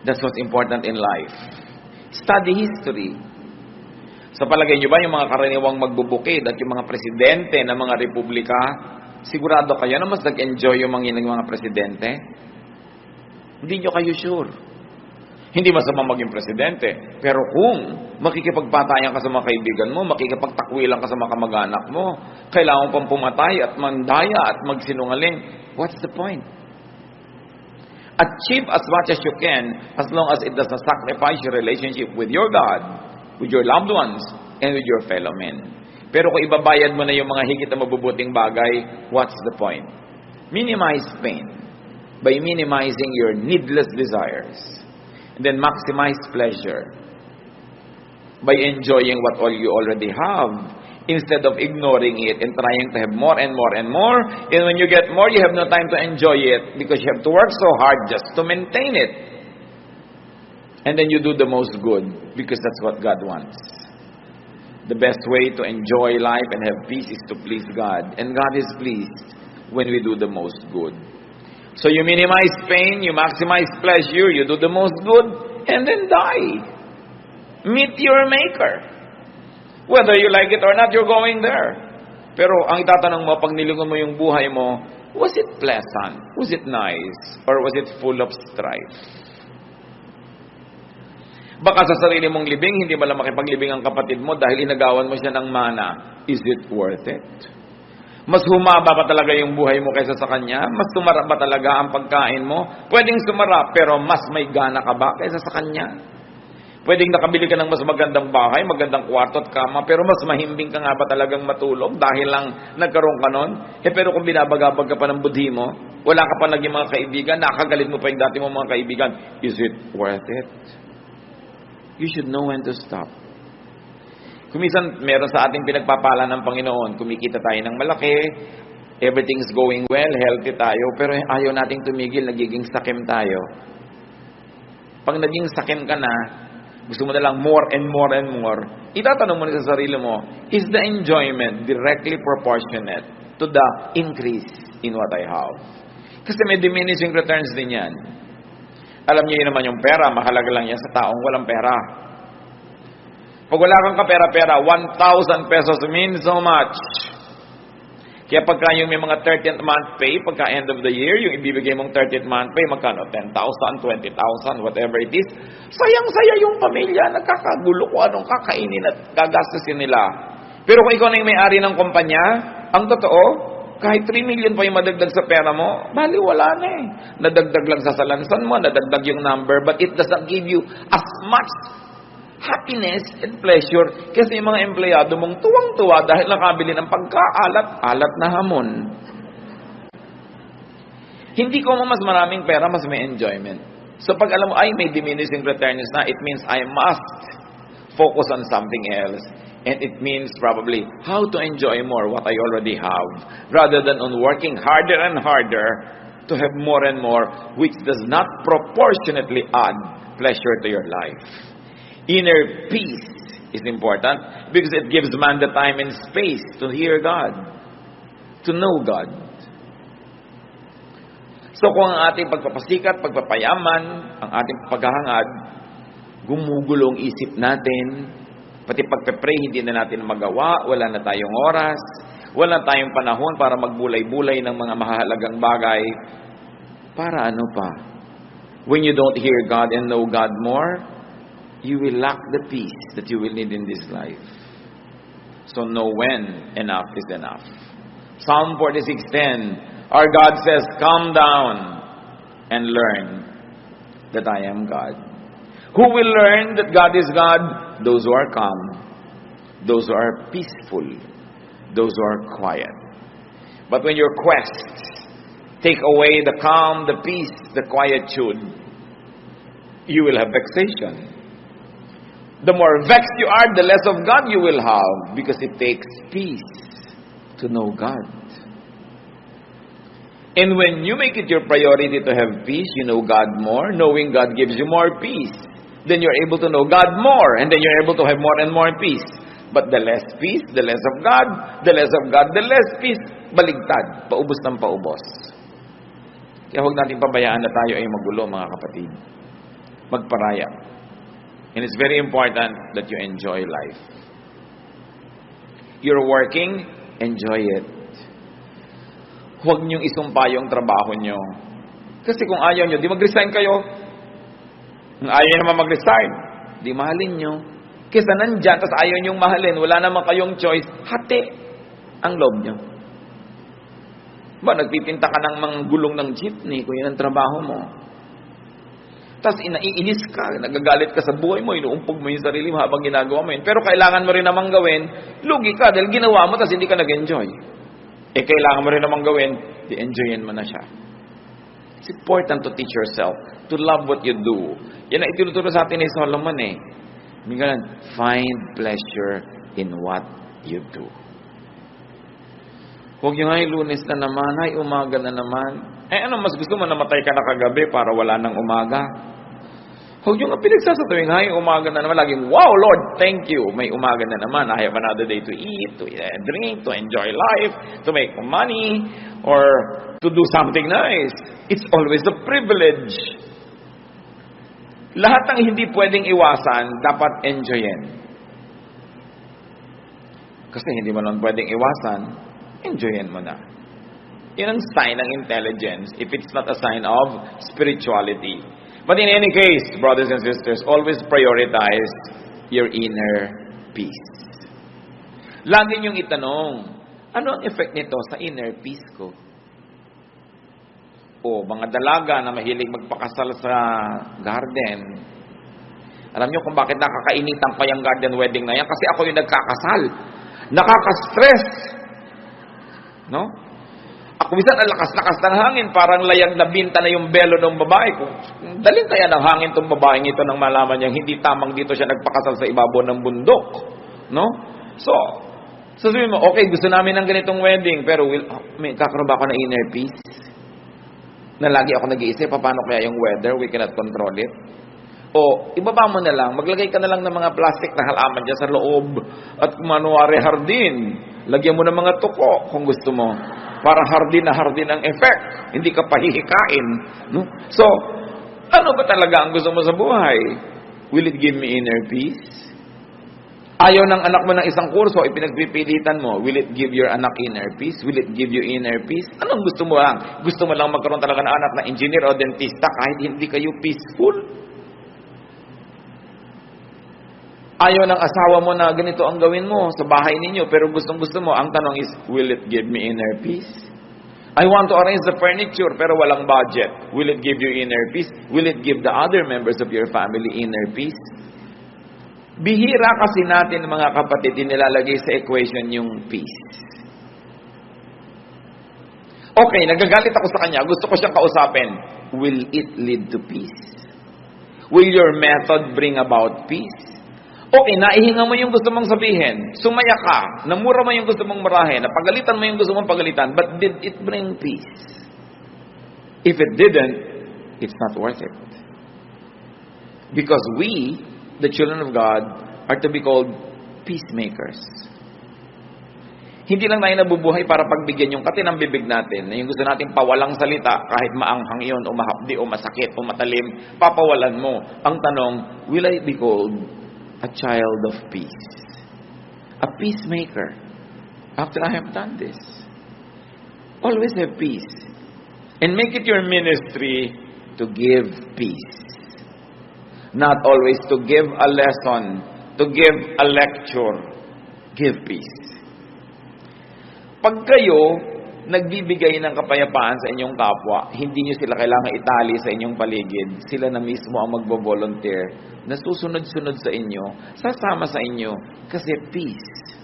[SPEAKER 1] That's what's important in life. Study history. Sa palagay nyo ba, yung mga karaniwang magbubukid at yung mga presidente ng mga republika, sigurado kayo na mas nag-enjoy yung mga presidente? Hindi nyo kayo sure. Hindi masama maging presidente. Pero kung makikipagpatayan ka sa mga kaibigan mo, makikipagtakwilan ka sa mga kamag-anak mo, kailangan pang pumatay at mandaya at magsinungaling, what's the point? Achieve as much as you can as long as it doesn't sacrifice your relationship with your God, with your loved ones, and with your fellow men. Pero kung ibabayad mo na yung mga higit na mabubuting bagay, what's the point? Minimize pain by minimizing your needless desires. And then maximize pleasure by enjoying what all you already have instead of ignoring it and trying to have more and more and more. And when you get more, you have no time to enjoy it because you have to work so hard just to maintain it. And then you do the most good because that's what God wants. The best way to enjoy life and have peace is to please God. And God is pleased when we do the most good. So you minimize pain, you maximize pleasure, you do the most good, and then die. Meet your Maker. Whether you like it or not, you're going there. Pero ang itatanong mo, pag nilingon mo yung buhay mo, was it pleasant? Was it nice? Or was it full of strife? Baka sa sarili mong libing, hindi mo lang makipaglibing ang kapatid mo dahil inagawan mo siya ng mana. Is it worth it? Mas humaba ba talaga yung buhay mo kaysa sa kanya? Mas sumarap ba talaga ang pagkain mo? Pwedeng sumarap, pero mas may gana ka ba kaysa sa kanya? Pwedeng nakabili ka ng mas magandang bahay, magandang kwarto at kama, pero mas mahimbing ka nga ba talagang matulog dahil lang nagkaroon ka nun? Pero kung binabagabag ka pa ng budhi mo, wala ka pa naging mga kaibigan, nakagalit mo pa yung dati mong mga kaibigan, is it worth it? You should know when to stop. Kumisan, meron sa ating pinagpapala ng Panginoon, kumikita tayo ng malaki, everything's going well, healthy tayo, pero ayaw nating tumigil, nagiging sakim tayo. Pag naging sakim ka na, gusto mo na lang more and more and more, itatanong mo na sa sarili mo, is the enjoyment directly proportionate to the increase in what I have? Kasi may diminishing returns din yan. Alam niyo yun naman yung pera, mahalaga lang yan sa taong walang pera. Pag wala kang kapera-pera, 1,000 pesos means so much. Kaya pagka yung may mga 30th month pay, pagka end of the year, yung ibibigay mong 30th month pay, magkano? 10,000, 20,000, whatever it is. Sayang-saya yung pamilya, nagkakagulo kung anong kakainin at gagastusin nila. Pero kung ikaw na yung may-ari ng kumpanya, ang totoo, kahit 3 million pa yung madagdag sa pera mo, bali wala na eh. Nadagdag lang sa salansan mo, nadagdag yung number, but it doesn't give you as much happiness and pleasure kasi yung mga empleyado mong tuwang-tuwa dahil nakabili ng pagkaalat-alat na hamon. Hindi ko mo mas maraming pera, mas may enjoyment. So pag alam mo, ay may diminishing returns na, it means I must focus on something else. And it means probably how to enjoy more what I already have rather than on working harder and harder to have more and more, which does not proportionately add pleasure to your life. Inner peace is important because it gives man the time and space to hear God, to know God. So kung ang ating pagpapasikat, pagpapayaman, ang ating paghahangad, gumugulo ang isip natin, pati pagpe-pray hindi na natin magawa, wala na tayong oras, wala tayong panahon para magbulay-bulay ng mga mahalagang bagay. Para ano pa? When you don't hear God and know God more, you will lack the peace that you will need in this life. So know when enough is enough. Psalm 46:10, our God says, "Calm down and learn that I am God." Who will learn that God is God? Those who are calm, those who are peaceful, those who are quiet. But when your quests take away the calm, the peace, the quietude, you will have vexation. The more vexed you are, the less of God you will have, because it takes peace to know God. And when you make it your priority to have peace, you know God more. Knowing God gives you more peace. Then you're able to know God more, and then you're able to have more and more peace. But the less peace, the less of God, the less of God, the less peace, baligtad, paubos ng paubos. Kaya huwag natin pabayaan na tayo ay magulo, mga kapatid. Magparaya. And it's very important that you enjoy life. You're working, enjoy it. Huwag niyong isumpa yung trabaho niyo. Kasi kung ayaw niyo, di mag-resign kayo. Kung ayaw niyo naman mag-resign, di mahalin niyo. Kesa nandyan, tas ayaw niyong mahalin, wala naman kayong choice, hati ang loob niyo. Ba, nagpipinta ka ng mga gulong ng jeepney kung yan ang trabaho mo. Tapos inaiinis ka, nagagalit ka sa buhay mo, inuumpog mo yung sarili mo habang ginagawa mo yun. Pero kailangan mo rin namang gawin, lugi ka dahil ginawa mo tapos hindi ka nag-enjoy. Kailangan mo rin namang gawin, di-enjoyin mo na siya. It's important to teach yourself to love what you do. Yan ang itinuturo sa atin ni Solomon eh. Find pleasure in what you do. Huwag yung, ay, Lunes na naman, ay, umaga na naman. Ano, mas gusto mo namatay ka na kagabi para wala nang umaga? Huwag yung pinagsasatuwing, ay, umaga na naman. Laging, wow, Lord, thank you. May umaga na naman. I have another day to eat, to drink, to enjoy life, to make money, or to do something nice. It's always a privilege. Lahat ng hindi pwedeng iwasan, dapat enjoyin. Kasi hindi mo naman pwedeng iwasan, enjoyin mo na. Yan ang sign ng intelligence if it's not a sign of spirituality. But in any case, brothers and sisters, always prioritize your inner peace. Lagi niyong itanong, ano ang effect nito sa inner peace ko? O mga dalaga na mahilig magpakasal sa garden. Alam niyo kung bakit nakakainitan pa yung garden wedding na yan? Kasi ako yung nagkakasal. Nakaka-stress. No? Ako minsan ang lakas-lakas ng hangin, parang layag na binta na yung belo ng babae. Kung daling kaya ng hangin tong babaeng ito nang malaman niya hindi tamang dito siya nagpakasal sa ibabaw ng bundok. No? So sabihin mo, okay, gusto namin ng ganitong wedding, pero may kakaroon ba ako ng inner peace? Na lagi ako nag-iisip, paano kaya yung weather? We cannot control it. O, ibaba mo na lang, maglagay ka na lang ng mga plastic na halaman dyan sa loob at manuwari hardin. Lagyan mo ng mga tuko kung gusto mo. Para hardin na hardin ang effect. Hindi ka pahihikain. No? So, ano ba talaga ang gusto mo sa buhay? Will it give me inner peace? Ayaw ng anak mo ng isang kurso, ipinagpipilitan mo. Will it give your anak inner peace? Will it give you inner peace? Anong gusto mo lang? Gusto mo lang magkaroon talaga ng anak na engineer o dentista kahit hindi kayo peaceful? Ayaw ng asawa mo na ganito ang gawin mo sa bahay ninyo, pero gustong-gusto mo. Ang tanong is, will it give me inner peace? I want to arrange the furniture, pero walang budget. Will it give you inner peace? Will it give the other members of your family inner peace? Bihira kasi natin, mga kapatid, nilalagay sa equation yung peace. Okay, nagagalit ako sa kanya. Gusto ko siyang kausapin. Will it lead to peace? Will your method bring about peace? Okay, naihinga mo yung gusto mong sabihin. Sumaya ka. Namura mo yung gusto mong marahin. Napagalitan mo yung gusto mong pagalitan. But did it bring peace? If it didn't, it's not worth it. Because we, the children of God, are to be called peacemakers. Hindi lang tayo nabubuhay para pagbigyan yung katin ng bibig natin, na yung gusto natin pawalang salita, kahit maanghang yun, o mahapdi, o masakit, o matalim, papawalan mo. Ang tanong, will I be called a child of peace? A peacemaker. After I have done this, always have peace. And make it your ministry to give peace. Not always to give a lesson, to give a lecture. Give peace. Pag kayo nagbibigay ng kapayapaan sa inyong kapwa, hindi nyo sila kailangan itali sa inyong paligid. Sila na mismo ang magbo-volunteer na susunod-sunod sa inyo, sasama sa inyo, kasi peace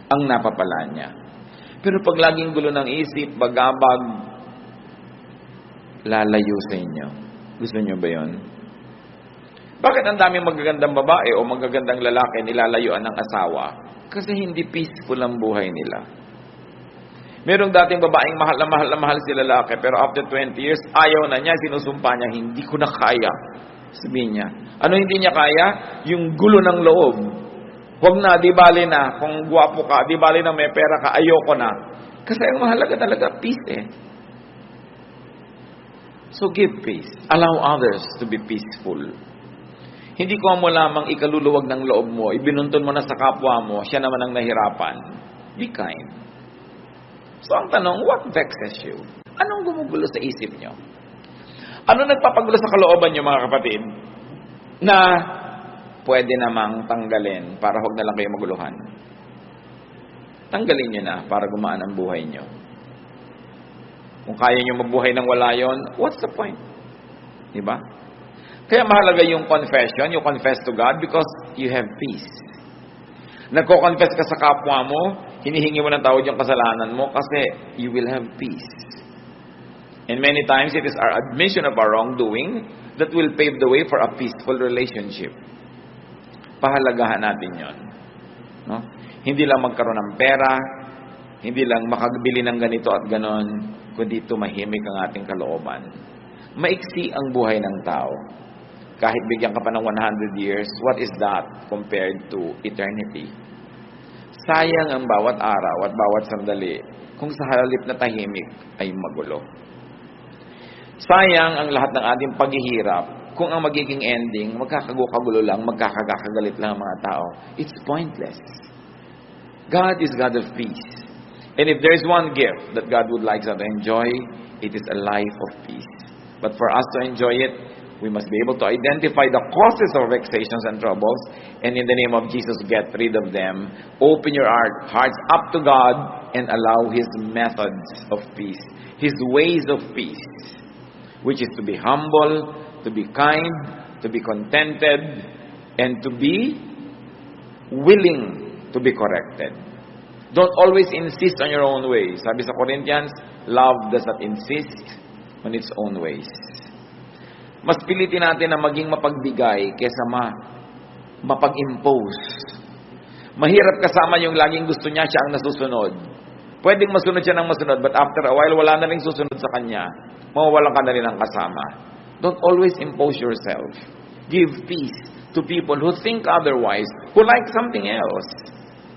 [SPEAKER 1] ang napapala niya. Pero pag laging gulo ng isip, bagabag, lalayo sa inyo. Gusto nyo ba yun? Bakit ang daming magagandang babae o magagandang lalaki nilalayuan ng asawa? Kasi hindi peaceful ang buhay nila. Merong dating babaeng mahal na mahal si lalaki, pero after 20 years, ayaw na niya, sinusumpa niya, hindi ko na kaya. Sabihin niya. Ano hindi niya kaya? Yung gulo ng loob. Huwag na, di bali na. Kung guwapo ka, di bali na may pera ka, ayoko na. Kasi ang mahalaga talaga, peace eh. So give peace. Allow others to be peaceful. Hindi ko mo lamang ikaluluwag ng loob mo, ibinuntun mo na sa kapwa mo, siya naman ang nahirapan. Be kind. So ang tanong, what vexes you? Anong gumugulo sa isip nyo? Ano nagpapagulo sa kalooban nyo, mga kapatid? Na pwede namang tanggalin para huwag na lang kayo maguluhan. Tanggalin nyo na para gumaan ang buhay nyo. Kung kaya nyo mabuhay ng wala yon, what's the point? Diba? Kaya mahalaga yung confession, you confess to God because you have peace. Nagko-confess ka sa kapwa mo, hinihingi mo ng tawad yung kasalanan mo kasi you will have peace. And many times it is our admission of our wrongdoing that will pave the way for a peaceful relationship. Pahalagahan natin yon. No? Hindi lang magkaroon ng pera, hindi lang makabili ng ganito at ganon, kundi tumahimik ang ating kalooban. Maiksi ang buhay ng tao. Kahit bigyan ka pa ng 100 years, what is that compared to eternity? Sayang ang bawat araw at bawat sandali kung sa halip na tahimik ay magulo. Sayang ang lahat ng ating paghihirap kung ang magiging ending, magkakagulo lang, magkakagalit lang ang mga tao. It's pointless. God is God of peace. And if there is one gift that God would like us to enjoy, it is a life of peace. But for us to enjoy it, we must be able to identify the causes of vexations and troubles, and in the name of Jesus, get rid of them. Open your hearts up to God and allow His methods of peace, His ways of peace, which is to be humble, to be kind, to be contented, and to be willing to be corrected. Don't always insist on your own ways. Sabi sa Corinthians, love does not insist on its own ways. Mas pilitin natin na maging mapagbigay kaysa mapag-impose. Mahirap kasama yung laging gusto niya, siya ang nasusunod. Pwedeng masunod siya ng masunod, but after a while, wala na rin susunod sa kanya. Mawawalan ka na rin ng kasama. Don't always impose yourself. Give peace to people who think otherwise, who like something else.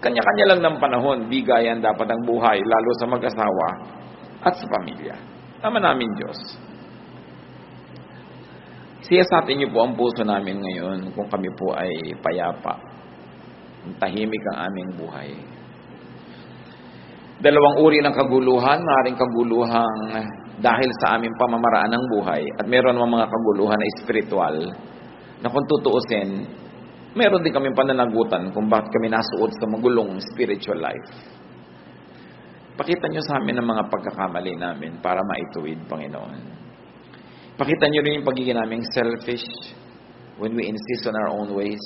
[SPEAKER 1] Kanya-kanya lang ng panahon, bigayan dapat ang buhay, lalo sa mag-asawa at sa pamilya. Ama namin Diyos. Siyasatin niyo po ang puso namin ngayon kung kami po ay payapa. Tahimik ang aming buhay. Dalawang uri ng kaguluhan, maaaring kaguluhang dahil sa aming pamamaraan ng buhay at meron mga kaguluhan na espiritual na kung tutuusin, meron din kami pananagutan kung bakit kami nasuot sa magulong spiritual life. Pakita niyo sa amin ang mga pagkakamali namin para maituwid, Panginoon. Pakita niyo rin yung pagiging naming selfish when we insist on our own ways.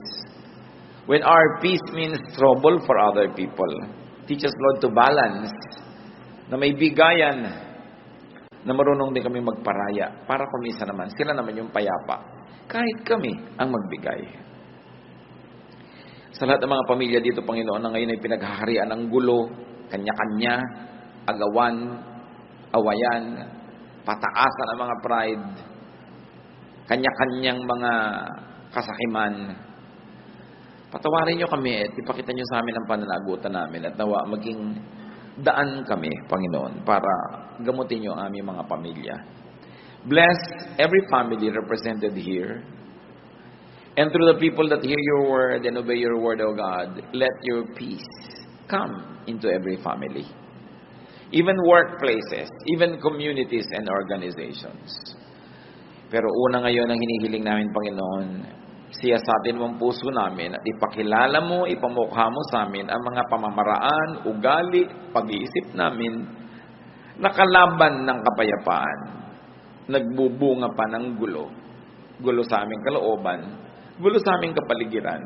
[SPEAKER 1] When our peace means trouble for other people. Teach us, Lord, to balance. Na may bigayan. Na marunong din kami magparaya. Para kumisa naman, sila naman yung payapa. Kahit kami ang magbigay. Sa lahat ng mga pamilya dito, Panginoon, na ngayon ay pinaghaharian ng gulo, kanya-kanya, agawan, awayan, pataasan ang mga pride, kanya-kanyang mga kasakiman. Patawarin niyo kami at ipakita niyo sa amin ang pananagutan namin at nawa maging daan kami, Panginoon, para gamutin niyo ang aming mga pamilya. Bless every family represented here. And through the people that hear your word and obey your word, O God, let your peace come into every family. Even workplaces, even communities and organizations. Pero una ngayon ang hinihiling namin, Panginoon, siyasatin mo ang puso namin at ipakilala mo, ipamukha mo sa amin ang mga pamamaraan, ugali, pag-iisip namin na kalaban ng kapayapaan. Nagbubunga pa ng gulo. Gulo sa aming kalooban, gulo sa aming kapaligiran,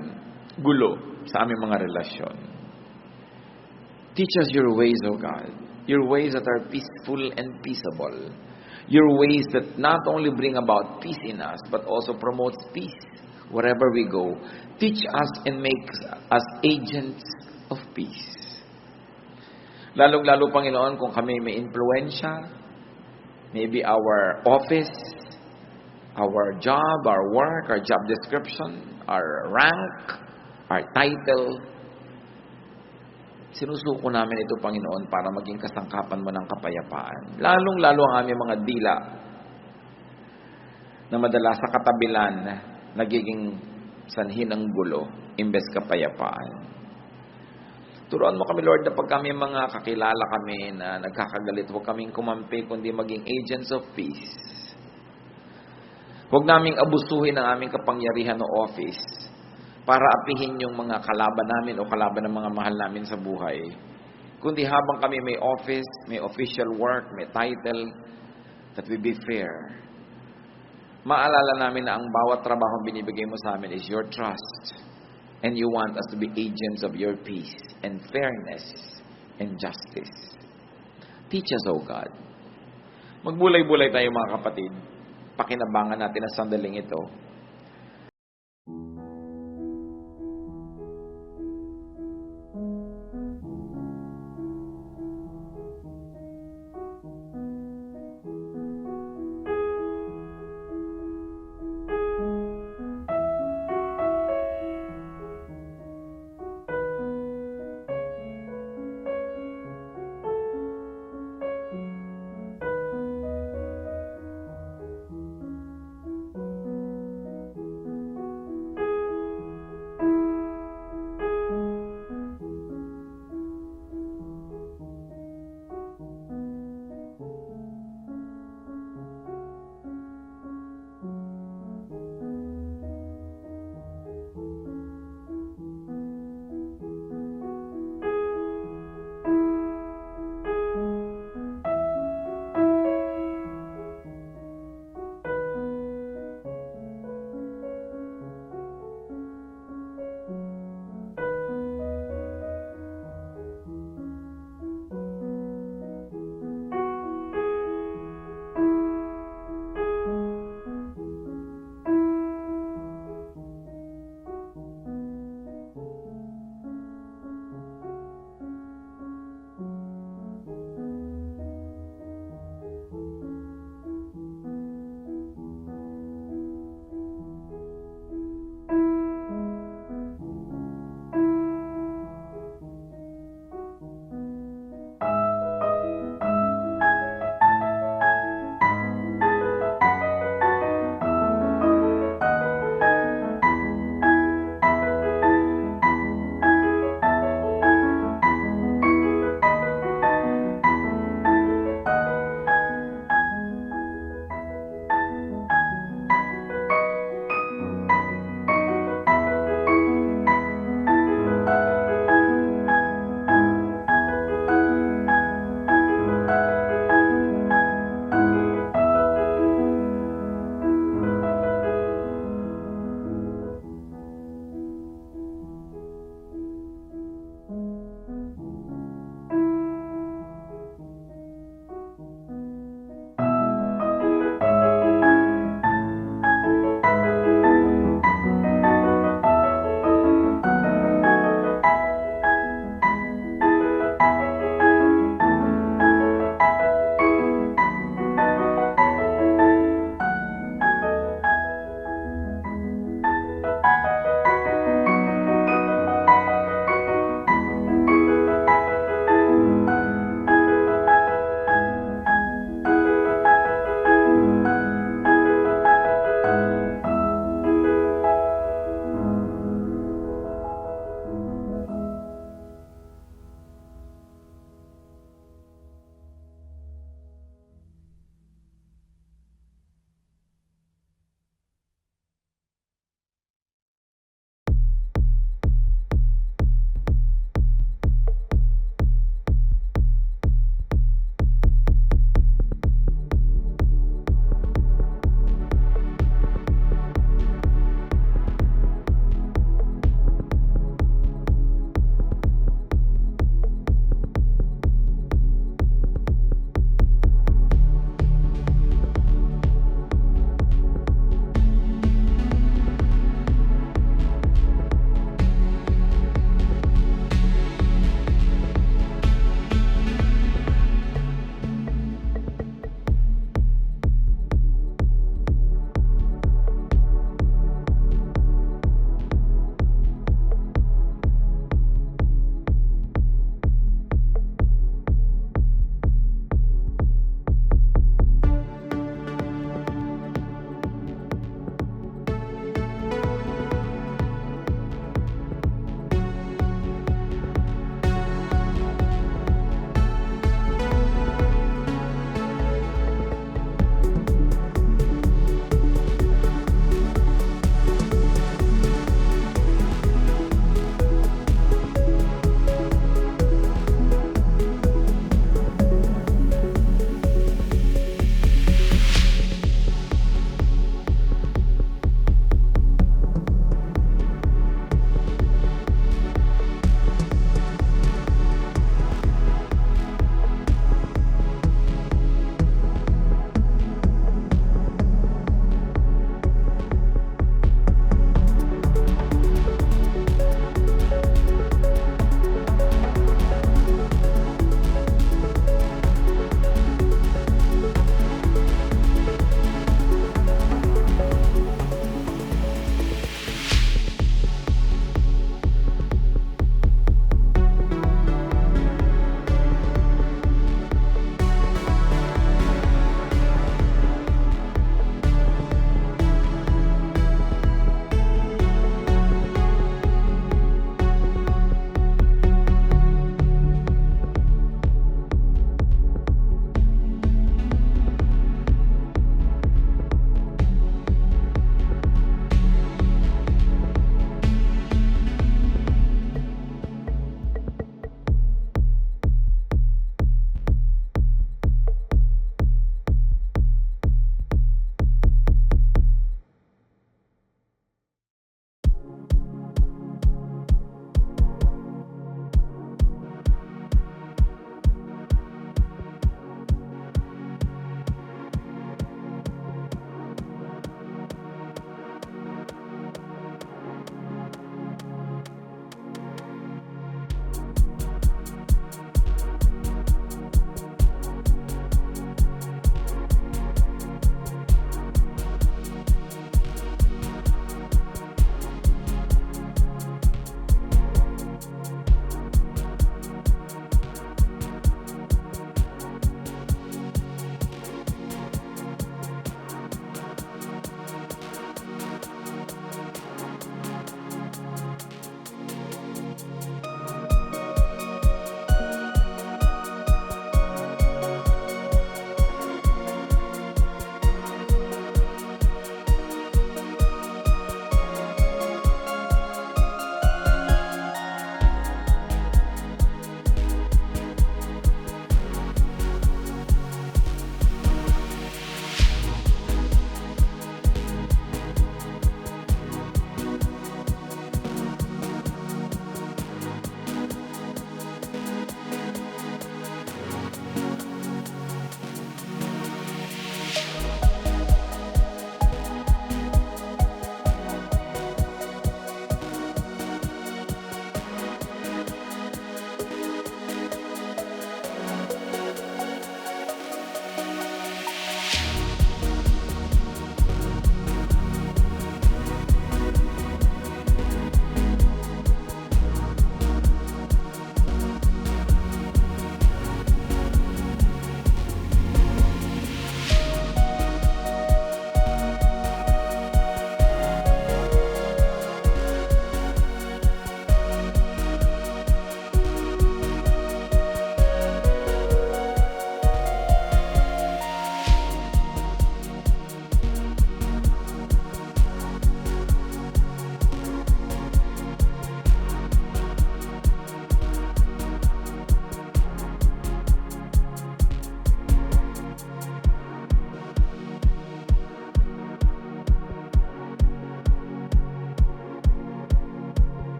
[SPEAKER 1] gulo sa aming mga relasyon. Teach us your ways, O God. Your ways that are peaceful and peaceable. Your ways that not only bring about peace in us, but also promotes peace wherever we go. Teach us and make us agents of peace. Lalong-lalo, Panginoon, kung kami may influensya, maybe our office, our job, our work, our job description, our rank, our title, sinusuko namin ito, Panginoon, para maging kasangkapan mo ng kapayapaan. Lalong-lalo ang aming mga dila na madalas sa katabilan nagiging sanhi ng gulo imbes kapayapaan. Turuan mo kami, Lord, na pag kami mga kakilala kami na nagkakagalit, huwag kaming kumampi, kundi maging agents of peace. Huwag naming abusuhin ang aming kapangyarihan o office para apihin yung mga kalaban namin o kalaban ng mga mahal namin sa buhay. Kundi habang kami may office, may official work, may title, that we be fair. Maalala namin na ang bawat trabaho binibigay mo sa amin is your trust. And you want us to be agents of your peace and fairness and justice. Teach us, O God. Magbulay-bulay tayo, mga kapatid. Pakinabangan natin ang sandaling ito.